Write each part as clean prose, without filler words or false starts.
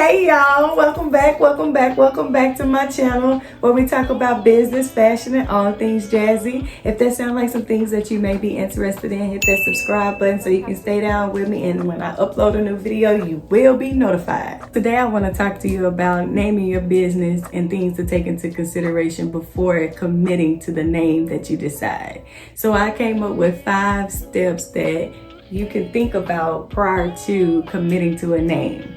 Hey y'all, welcome back to my channel where we talk about business, fashion, and all things jazzy. If that sounds like some things that you may be interested in, hit that subscribe button so you can stay down with me, and when I upload a new video, you will be notified. Today I want to talk to you about naming your business and things to take into consideration before committing to the name that you decide. So I came up with 5 steps that you can think about prior to committing to a name.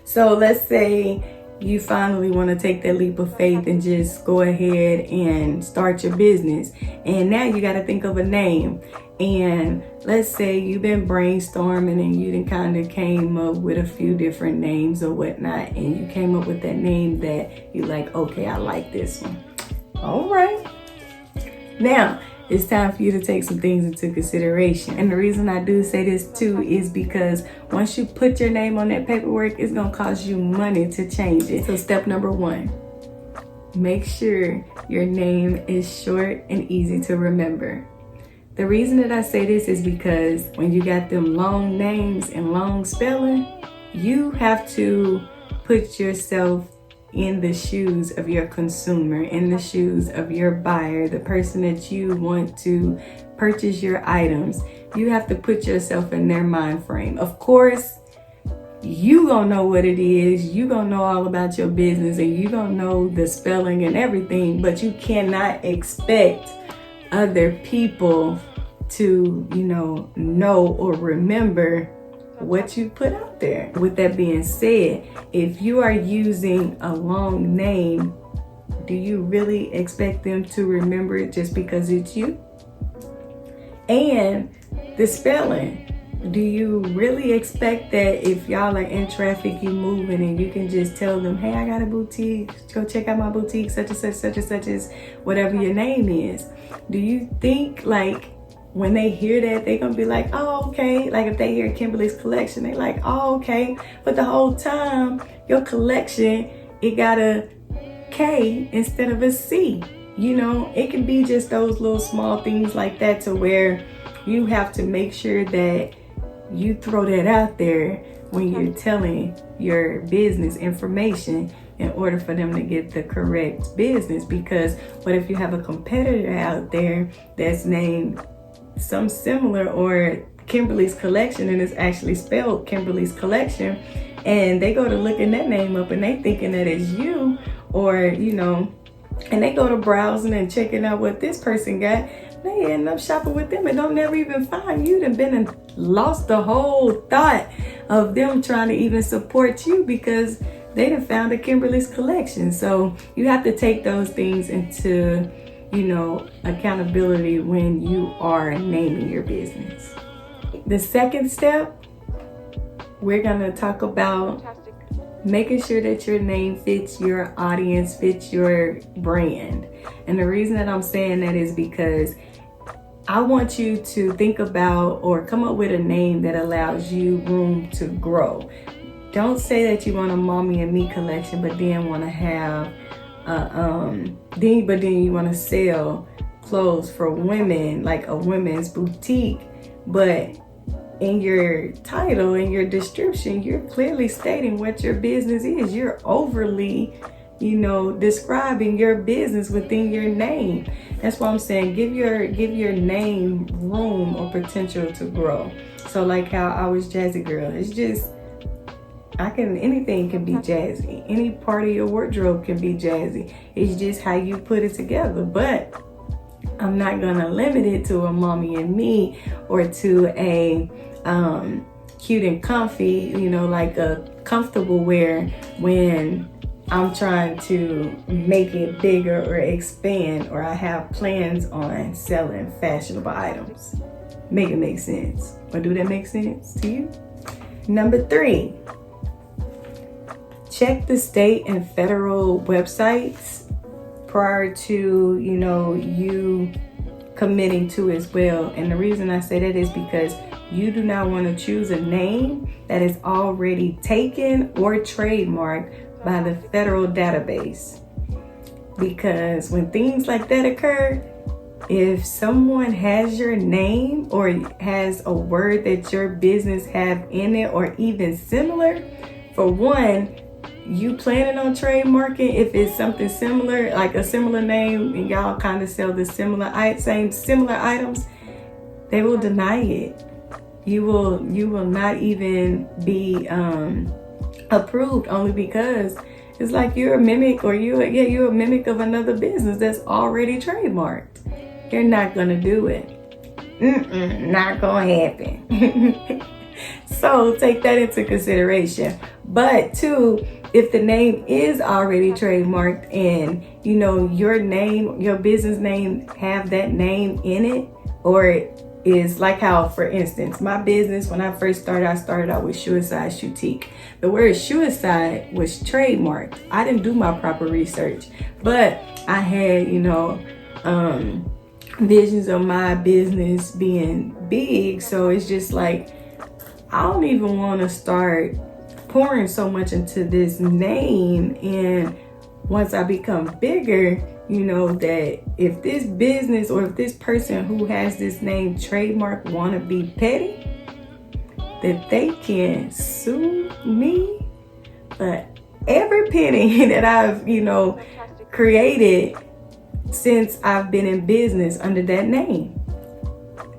So let's say you finally want to take that leap of faith and just go ahead and start your business. And now you got to think of a name. And let's say you've been brainstorming and you kind of came up with a few different names or whatnot. And you came up with that name that you like, okay, I like this one. All right. Now, it's time for you to take some things into consideration. And the reason I do say this too is because once you put your name on that paperwork, it's gonna cost you money to change it. So step number 1, make sure your name is short and easy to remember. The reason that I say this is because when you got them long names and long spelling, you have to put yourself in the shoes of your consumer, in the shoes of your buyer, the person that you want to purchase your items. You have to put yourself in their mind frame. Of course, you gonna know what it is, you gonna know all about your business, and you gonna know the spelling and everything, but you cannot expect other people to, know or remember what you put out there. With that being said, if you are using a long name, do you really expect them to remember it just because it's you? And the spelling, do you really expect that if y'all are in traffic, you moving and you can just tell them, hey, I got a boutique, go check out my boutique, such and such as whatever your name is. Do you think when they hear that, they're gonna be like, oh, okay. Like if they hear Kimberly's collection, they like, oh, okay. But the whole time, your collection, it got a K instead of a C. It can be just those little small things like that to where you have to make sure that you throw that out there when you're telling your business information in order for them to get the correct business. Because what if you have a competitor out there that's named some similar or Kimberly's collection, and it's actually spelled Kimberly's collection, and they go to looking that name up and they thinking that it's you, or and they go to browsing and checking out what this person got, they end up shopping with them and don't never even find you. They've been and lost the whole thought of them trying to even support you because they done found a Kimberly's collection. So you have to take those things into accountability when you are naming your business. The second step, we're gonna talk about making sure that your name fits your audience, fits your brand. And the reason that I'm saying that is because I want you to think about or come up with a name that allows you room to grow. Don't say that you want a Mommy and Me collection, but then want to have then you want to sell clothes for women, like a women's boutique, but in your title, in your description, you're clearly stating what your business is. You're overly, describing your business within your name. That's why I'm saying give your name room or potential to grow. So like how I was Jazzy Girl, it's just anything can be jazzy. Any part of your wardrobe can be jazzy. It's just how you put it together. But I'm not gonna limit it to a Mommy and Me or to a cute and comfy, like a comfortable wear when I'm trying to make it bigger or expand, or I have plans on selling fashionable items. Make it make sense. Or do that make sense to you? Number 3, check the state and federal websites prior to, you committing to as well. And the reason I say that is because you do not want to choose a name that is already taken or trademarked by the federal database. Because when things like that occur, if someone has your name or has a word that your business have in it or even similar, for one, you planning on trademarking, if it's something similar, like a similar name, and y'all kind of sell the similar items, they will deny it. You will not even be approved, only because it's like you're a mimic, or you're a mimic of another business that's already trademarked. They're not gonna do it. Not gonna happen. So take that into consideration. But two, if the name is already trademarked and you know your name, your business name have that name in it, or is like how, for instance, my business, when I first started, I started out with Suicide Shoutique. The word suicide was trademarked. I didn't do my proper research, but I had, visions of my business being big. So it's just like, I don't even want to start pouring so much into this name. And once I become bigger, that if this business or if this person who has this name trademark want to be petty, that they can sue me for every penny that I've, created since I've been in business under that name.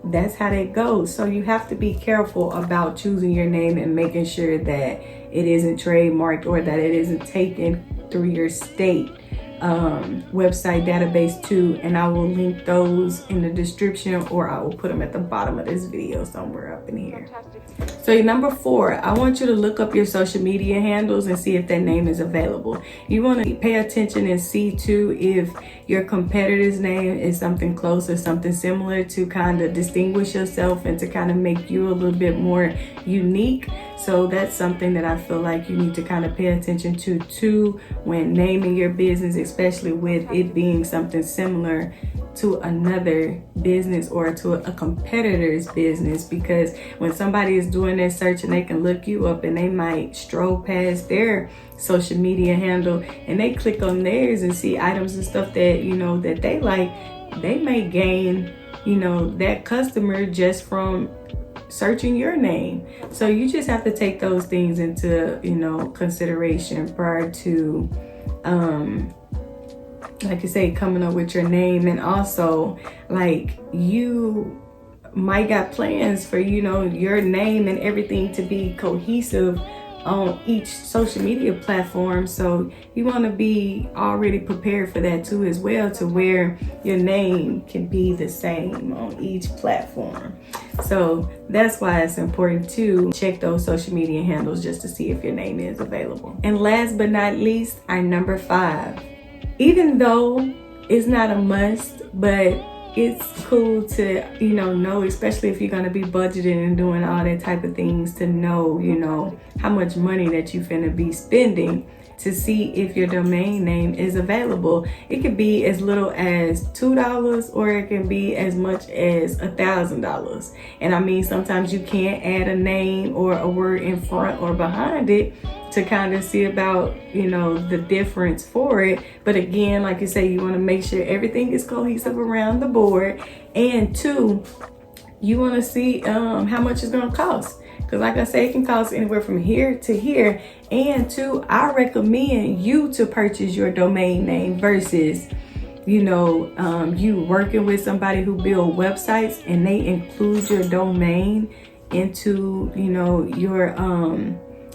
That's how that goes. So you have to be careful about choosing your name and making sure that it isn't trademarked or that it isn't taken through your state website database too, and I will link those in the description, or I will put them at the bottom of this video somewhere up in here. So number 4, I want you to look up your social media handles and see if that name is available. You want to pay attention and see too if your competitor's name is something close or something similar, to kind of distinguish yourself and to kind of make you a little bit more unique. So that's something that I feel like you need to kind of pay attention to too when naming your business, especially with it being something similar to another business or to a competitor's business. Because when somebody is doing their search and they can look you up and they might stroll past their social media handle and they click on theirs and see items and stuff that that they like, they may gain that customer just from searching your name. So you just have to take those things into consideration prior to like you say, coming up with your name. And also, like, you might got plans for your name and everything to be cohesive on each social media platform. So you want to be already prepared for that too as well, to where your name can be the same on each platform. So that's why it's important to check those social media handles just to see if your name is available. And last but not least, our number 5. Even though it's not a must, but it's cool to, know, especially if you're going to be budgeting and doing all that type of things, to know, how much money that you finna be spending, to see if your domain name is available. It could be as little as $2 or it can be as much as $1,000. And I mean, sometimes you can't add a name or a word in front or behind it to kind of see about, the difference for it. But again, like you say, you want to make sure everything is cohesive around the board. And 2, you want to see how much it's going to cost. Because like I say, it can cost anywhere from here to here. And 2, I recommend you to purchase your domain name versus, you working with somebody who build websites and they include your domain into,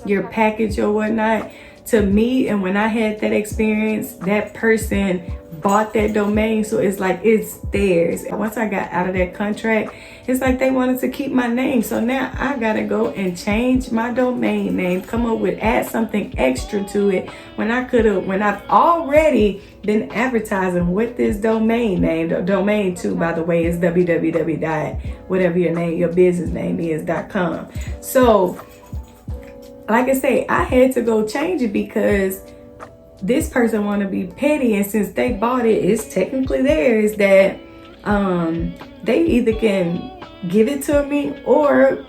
your package or whatnot. To me, and when I had that experience, that person bought that domain, so it's like it's theirs. Once I got out of that contract, it's like they wanted to keep my name, so now I gotta go and change my domain name, come up with, add something extra to it, when I've already been advertising with this domain name. The domain too, by the way, is www.whatever your business name is.com. So like I say, I had to go change it because this person want to be petty, and since they bought it, it's technically theirs. That they either can give it to me or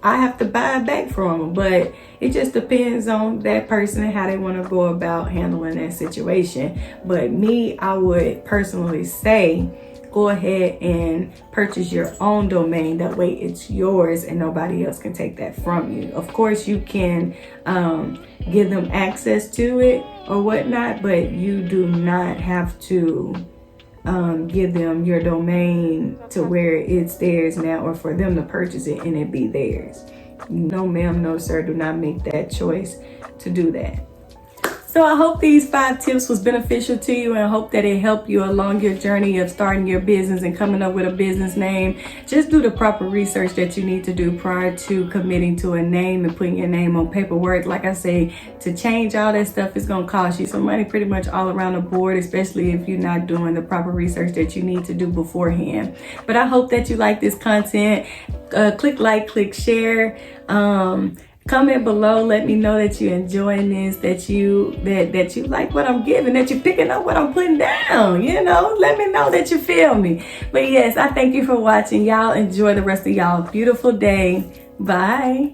I have to buy it back from them. But it just depends on that person and how they want to go about handling that situation. But me, I would personally say, go ahead and purchase your own domain. That way it's yours and nobody else can take that from you. Of course, you can give them access to it or whatnot, but you do not have to give them your domain to where it's theirs now, or for them to purchase it and it be theirs. No ma'am, no sir, do not make that choice to do that. So I hope these 5 tips was beneficial to you, and I hope that it helped you along your journey of starting your business and coming up with a business name. Just do the proper research that you need to do prior to committing to a name and putting your name on paperwork. Like I say, to change all that stuff is going to cost you some money pretty much all around the board, especially if you're not doing the proper research that you need to do beforehand. But I hope that you like this content. Click like, click share. Comment below, let me know that you're enjoying this, that you like what I'm giving, that you're picking up what I'm putting down, let me know that you feel me. But yes, I thank you for watching. Y'all enjoy the rest of y'all beautiful day. Bye.